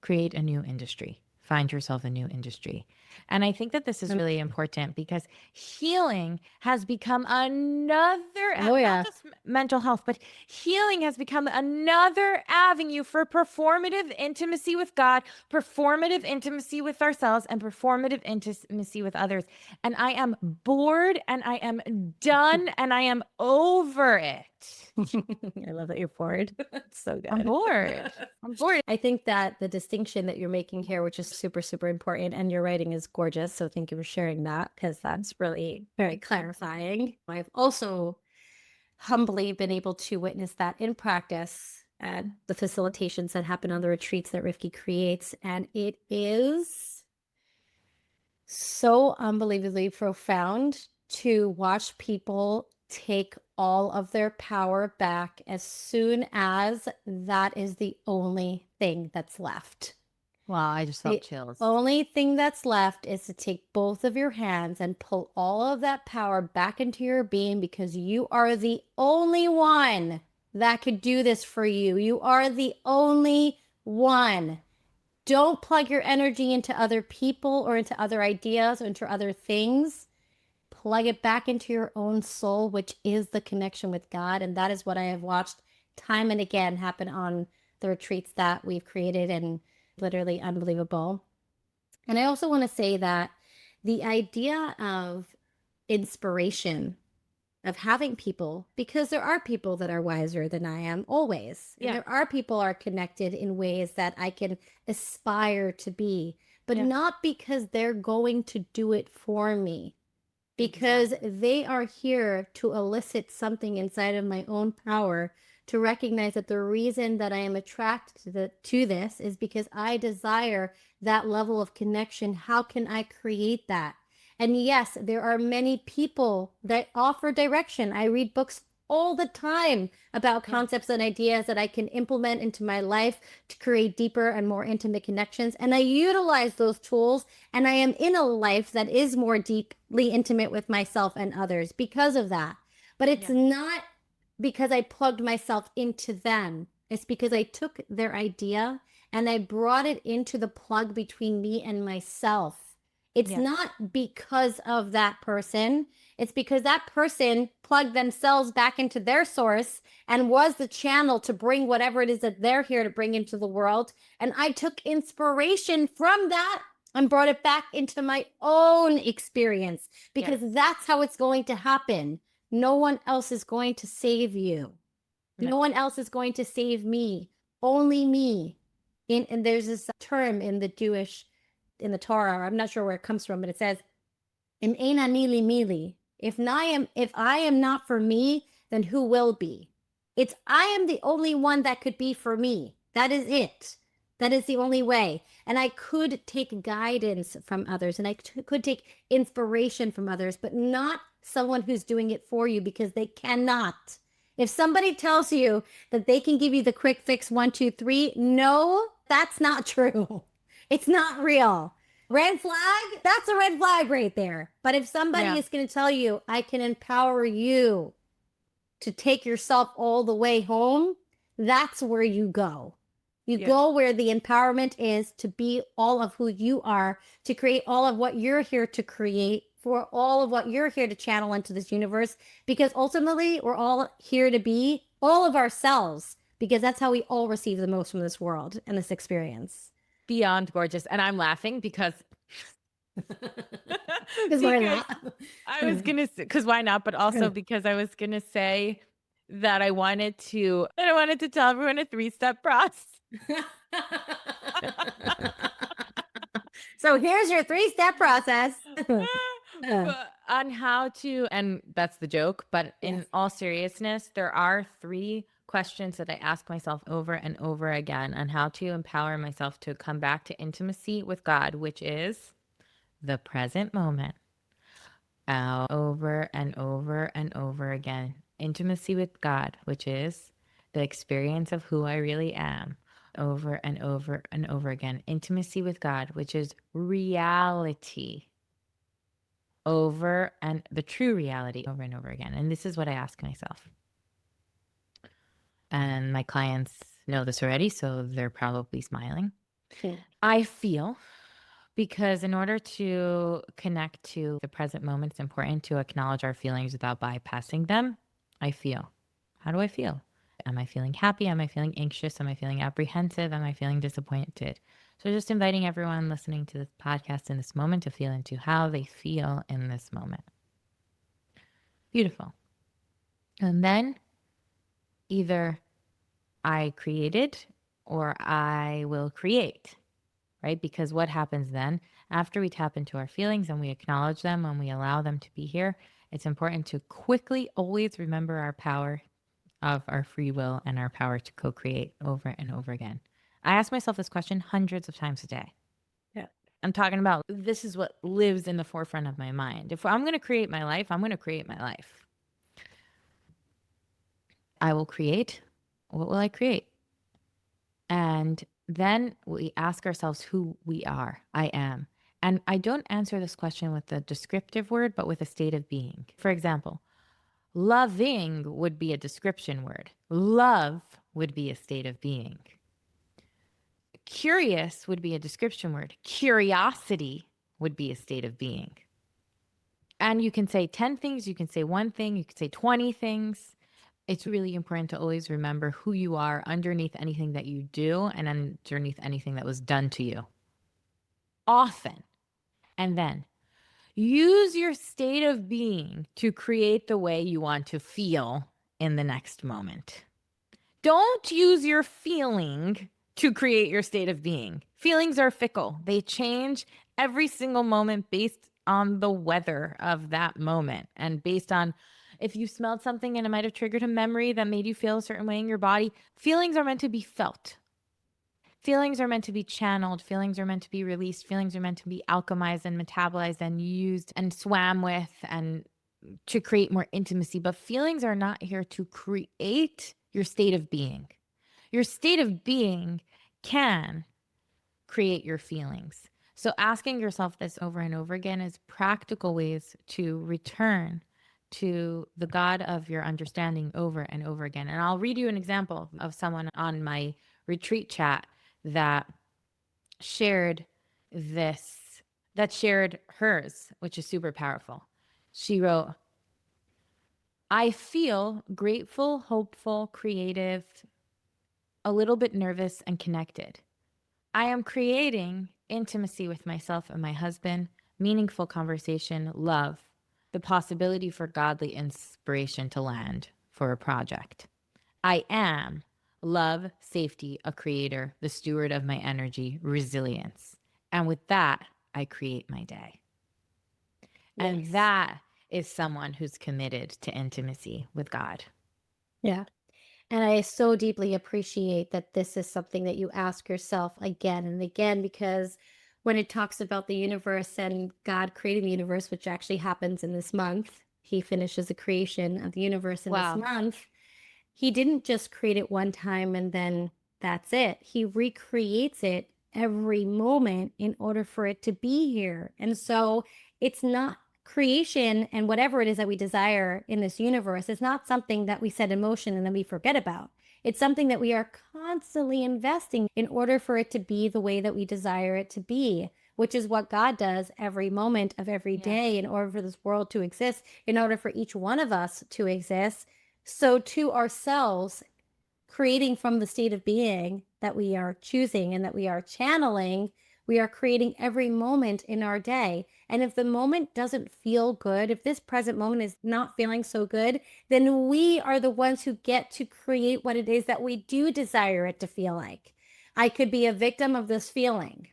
create a new industry. Find yourself a new industry. And I think that this is really important because healing has become another, Oh, not yeah. just mental health, but healing has become another avenue for performative intimacy with God, performative intimacy with ourselves, and performative intimacy with others. And I am bored and I am done and I am over it. I love that you're bored. It's so good. I'm bored. I'm bored. I think that the distinction that you're making here, which is super, super important, and your writing is gorgeous. So thank you for sharing that because that's really very clarifying. I've also humbly been able to witness that in practice at the facilitations that happen on the retreats that Rivky creates. And it is so unbelievably profound to watch people take all of their power back as soon as that is the only thing that's left. Wow, I just felt The chills. only thing that's left is to take both of your hands and pull all of that power back into your being because you are the only one that could do this for you. You are the only one. Don't plug your energy into other people or into other ideas or into other things. Plug it back into your own soul, which is the connection with God. And that is what I have watched time and again happen on the retreats that we've created, and literally unbelievable. And I also want to say that the idea of inspiration, of having people, because there are people that are wiser than I am always. And Yeah. there are people are connected in ways that I can aspire to be, but Yeah. not because they're going to do it for me, because they are here to elicit something inside of my own power to recognize that the reason that I am attracted to this is because I desire that level of connection. How can I create that? And yes, there are many people that offer direction. I read books all the time about concepts and ideas that I can implement into my life to create deeper and more intimate connections. And I utilize those tools, and I am in a life that is more deeply intimate with myself and others because of that. But it's not because I plugged myself into them. It's because I took their idea and I brought it into the plug between me and myself. It's not because of that person. It's because that person plugged themselves back into their source and was the channel to bring whatever it is that they're here to bring into the world. And I took inspiration from that and brought it back into my own experience because that's how it's going to happen. No one else is going to save you. No one else is going to save me. Only me. And there's this term in the Jewish, in the Torah, I'm not sure where it comes from, but it says, "Im eina nili mili." If I am not for me, then who will be? It's I am the only one that could be for me. That is it. That is the only way. And I could take guidance from others and I could take inspiration from others, but not someone who's doing it for you because they cannot. If somebody tells you that they can give you the quick fix 1, 2, 3, no, that's not true. It's not real. Red flag? That's a red flag right there. But if somebody is going to tell you, I can empower you to take yourself all the way home, that's where you go. You go where the empowerment is to be all of who you are, to create all of what you're here to create, for all of what you're here to channel into this universe, because ultimately we're all here to be all of ourselves, because that's how we all receive the most from this world and this experience. Beyond gorgeous. And I'm laughing because Because why not? I was gonna say, because why not? But also because I was gonna say that I wanted to tell everyone a 3-step process. So here's your 3-step process. On how to, and that's the joke, but in all seriousness, there are 3 questions that I ask myself over and over again on how to empower myself to come back to intimacy with God, which is the present moment. Over and over and over again. Intimacy with God, which is the experience of who I really am. Over and over and over again. Intimacy with God, which is reality. Over and the true reality over and over again. And this is what I ask myself. And my clients know this already, so they're probably smiling. I feel, because in order to connect to the present moment, it's important to acknowledge our feelings without bypassing them. I feel. How do I feel? Am I feeling happy? Am I feeling anxious? Am I feeling apprehensive? Am I feeling disappointed? So just inviting everyone listening to this podcast in this moment to feel into how they feel in this moment. Beautiful. And then either I created or I will create, right? Because what happens then after we tap into our feelings and we acknowledge them and we allow them to be here, it's important to quickly always remember our power of our free will and our power to co-create over and over again. I ask myself this question hundreds of times a day. I'm talking about this is what lives in the forefront of my mind. If I'm going to create my life, I'm going to create my life. I will create. What will I create? And then we ask ourselves who we are. I am. And I don't answer this question with a descriptive word, but with a state of being. For example, loving would be a description word. Love would be a state of being. Curious would be a description word. Curiosity would be a state of being. And you can say 10 things, you can say 1 thing, you can say 20 things. It's really important to always remember who you are underneath anything that you do and underneath anything that was done to you. Often. And then use your state of being to create the way you want to feel in the next moment. Don't use your feeling to create your state of being. Feelings are fickle. They change every single moment based on the weather of that moment and based on If you smelled something and it might have triggered a memory that made you feel a certain way in your body, feelings are meant to be felt. Feelings are meant to be channeled. Feelings are meant to be released. Feelings are meant to be alchemized and metabolized and used and swam with and to create more intimacy. But feelings are not here to create your state of being. Your state of being can create your feelings. So, asking yourself this over and over again is practical ways to return to the God of your understanding over and over again. And I'll read you an example of someone on my retreat chat that shared this, that shared hers, which is super powerful. She wrote, I feel grateful, hopeful, creative, a little bit nervous, and connected. I am creating intimacy with myself and my husband, meaningful conversation, love, the possibility for godly inspiration to land for a project. I am love, safety, a creator, the steward of my energy, resilience. And with that, I create my day. And Yes. that is someone who's committed to intimacy with God. Yeah. And I so deeply appreciate that this is something that you ask yourself again and again, because when it talks about the universe and God creating the universe, which actually happens in this month, he finishes the creation of the universe in this Wow. month. He didn't just create it one time and then that's it. He recreates it every moment in order for it to be here. And so it's not creation and whatever it is that we desire in this universe is not something that we set in motion and then we forget about. It's something that we are constantly investing in order for it to be the way that we desire it to be, which is what God does every moment of every day in order for this world to exist, in order for each one of us to exist. So, to ourselves, creating from the state of being that we are choosing and that we are channeling, we are creating every moment in our day. And if the moment doesn't feel good, if this present moment is not feeling so good, then we are the ones who get to create what it is that we do desire it to feel like. I could be a victim of this feeling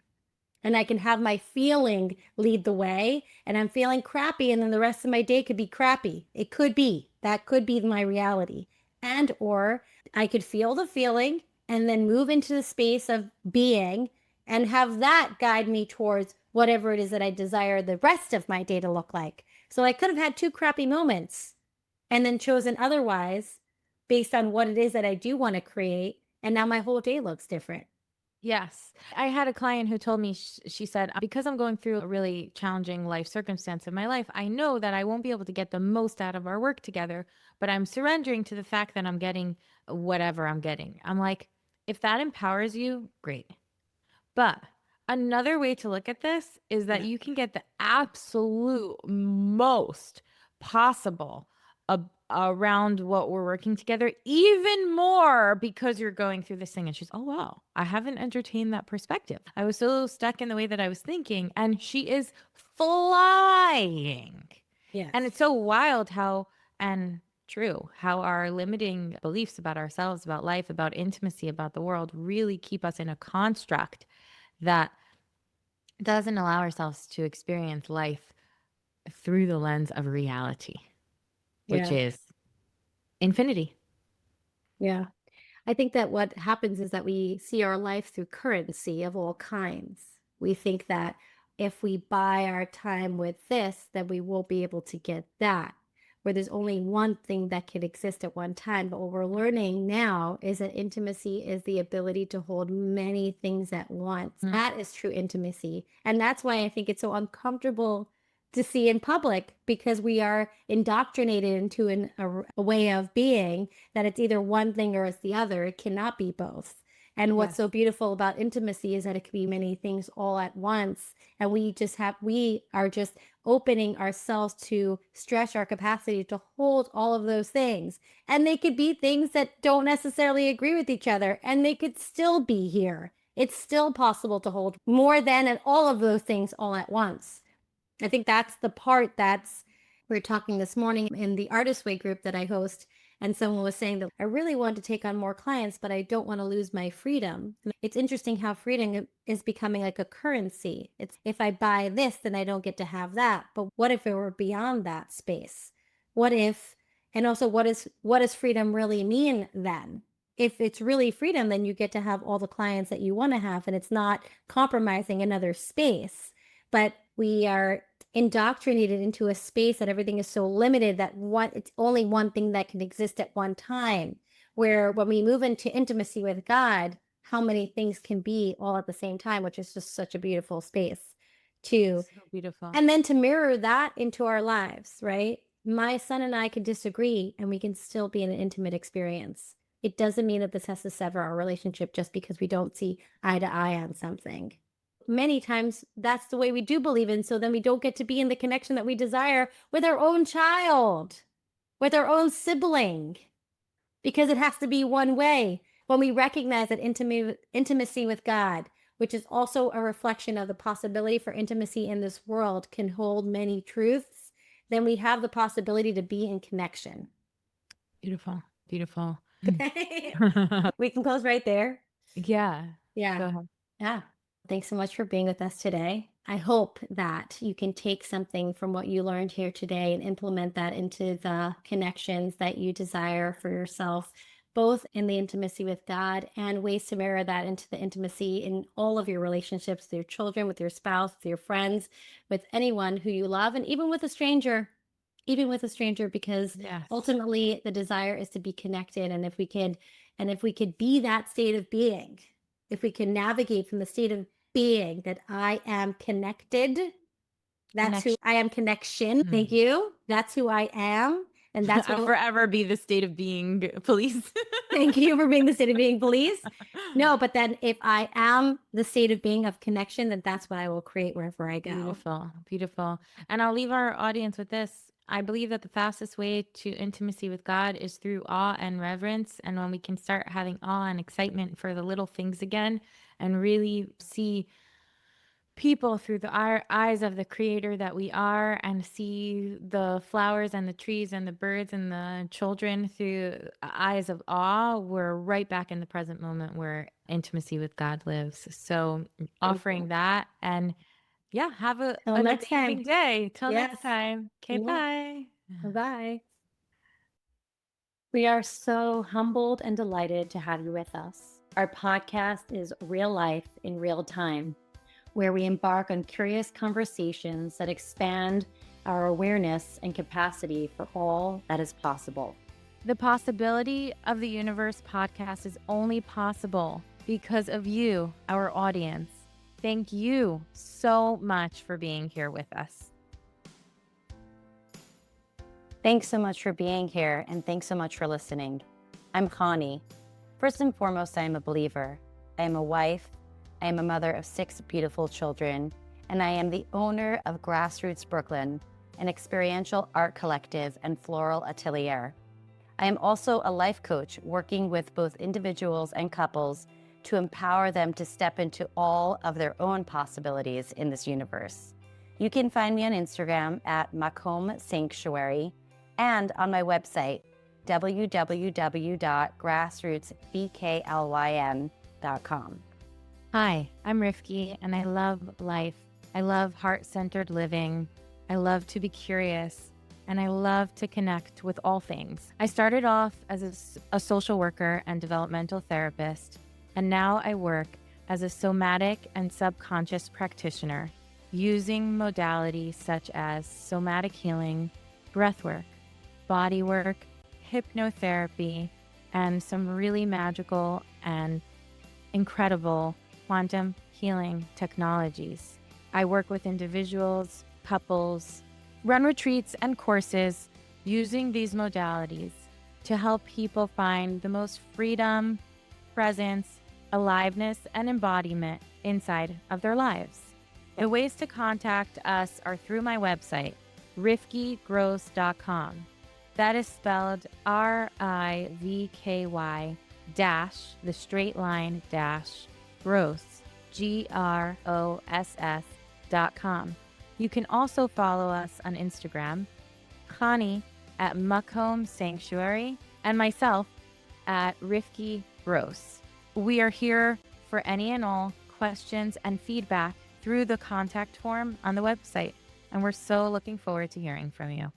and I can have my feeling lead the way, and I'm feeling crappy and then the rest of my day could be crappy. It could be. That could be my reality. And or I could feel the feeling and then move into the space of being and have that guide me towards whatever it is that I desire the rest of my day to look like. So I could have had two crappy moments and then chosen otherwise based on what it is that I do want to create, and now my whole day looks different. Yes. I had a client who told me, she said, because I'm going through a really challenging life circumstance in my life, I know that I won't be able to get the most out of our work together, but I'm surrendering to the fact that I'm getting whatever I'm getting. I'm like, if that empowers you, great. But another way to look at this is that Yeah. you can get the absolute most possible around what we're working together, even more because you're going through this thing. And she's, oh, wow, I haven't entertained that perspective. I was so stuck in the way that I was thinking. And she is flying. Yes. And it's so wild how, and true, how our limiting beliefs about ourselves, about life, about intimacy, about the world really keep us in a construct that doesn't allow ourselves to experience life through the lens of reality, which Yeah. is infinity. Yeah. I think that what happens is that we see our life through currency of all kinds. We think that if we buy our time with this, then we won't be able to get that, where there's only one thing that can exist at one time. But what we're learning now is that intimacy is the ability to hold many things at once. Mm. That is true intimacy. And that's why I think it's so uncomfortable to see in public, because we are indoctrinated into a way of being that it's either one thing or it's the other. It cannot be both. And what's Yes. so beautiful about intimacy is that it can be many things all at once. And we are just opening ourselves to stretch our capacity to hold all of those things. And they could be things that don't necessarily agree with each other, and they could still be here. It's still possible to hold more than and all of those things all at once. I think that's the part that's, we were talking this morning in the Artist Way group that I host, and someone was saying that I really want to take on more clients, but I don't want to lose my freedom. It's interesting how freedom is becoming like a currency. It's if I buy this, then I don't get to have that. But what if it were beyond that space? What if And also, what does freedom really mean then? If it's really freedom, then you get to have all the clients that you want to have, and it's not compromising another space. But we are indoctrinated into a space that everything is so limited that it's only one thing that can exist at one time. Where when we move into intimacy with God, how many things can be all at the same time, which is just such a beautiful space to, So beautiful. and then to mirror that into our lives, right? My son and I could disagree and we can still be in an intimate experience. It doesn't mean that this has to sever our relationship just because we don't see eye to eye on something. Many times that's the way we do believe in. So then we don't get to be in the connection that we desire with our own child, with our own sibling, because it has to be one way. When we recognize that intimacy with God, which is also a reflection of the possibility for intimacy in this world, can hold many truths, then we have the possibility to be in connection. Beautiful. Beautiful. We can close right there. Yeah. Yeah. Go ahead. Yeah. Thanks so much for being with us today. I hope that you can take something from what you learned here today and implement that into the connections that you desire for yourself, both in the intimacy with God and ways to mirror that into the intimacy in all of your relationships with your children, with your spouse, with your friends, with anyone who you love, and even with a stranger. Even with a stranger, because Yes. ultimately the desire is to be connected. And if we could be that state of being, if we can navigate from the state of being that I am connected, that's who I am. Connection. Thank you. That's who I am. And that's I'll what forever be the state of being police. thank you for being the state of being police. No, but then if I am the state of being of connection, then that's what I will create wherever I go. Beautiful, beautiful. And I'll leave our audience with this. I believe that the fastest way to intimacy with God is through awe and reverence. And when we can start having awe and excitement for the little things again and really see people through the eyes of the creator that we are and see the flowers and the trees and the birds and the children through eyes of awe, we're right back in the present moment where intimacy with God lives. So offering that, and yeah, have an Next amazing time. day. Till Yes. next time. Okay, Yeah. bye. Bye. We are so humbled and delighted to have you with us. Our podcast is real life in real time, where we embark on curious conversations that expand our awareness and capacity for all that is possible. The Possibility of the Universe podcast is only possible because of you, our audience. Thank you so much for being here with us. Thanks so much for being here, and thanks so much for listening. I'm Chani. First and foremost, I am a believer. I am a wife. I am a mother of 6 beautiful children, and I am the owner of Grassroots Brooklyn, an experiential art collective and floral atelier. I am also a life coach working with both individuals and couples to empower them to step into all of their own possibilities in this universe. You can find me on Instagram at Makom Sanctuary and on my website, www.grassrootsbklyn.com. Hi, I'm Rivky, and I love life. I love heart-centered living. I love to be curious, and I love to connect with all things. I started off as a social worker and developmental therapist, and now I work as a somatic and subconscious practitioner using modalities such as somatic healing, breathwork, bodywork, hypnotherapy, and some really magical and incredible quantum healing technologies. I work with individuals, couples, run retreats and courses using these modalities to help people find the most freedom, presence, aliveness, and embodiment inside of their lives. The ways to contact us are through my website, rivkygross.com. That is spelled RIVKY dash, the straight line dash, gross, GROSS.com. You can also follow us on Instagram, Chani at Makom Sanctuary, and myself at Rivky Gross. We are here for any and all questions and feedback through the contact form on the website, and we're so looking forward to hearing from you.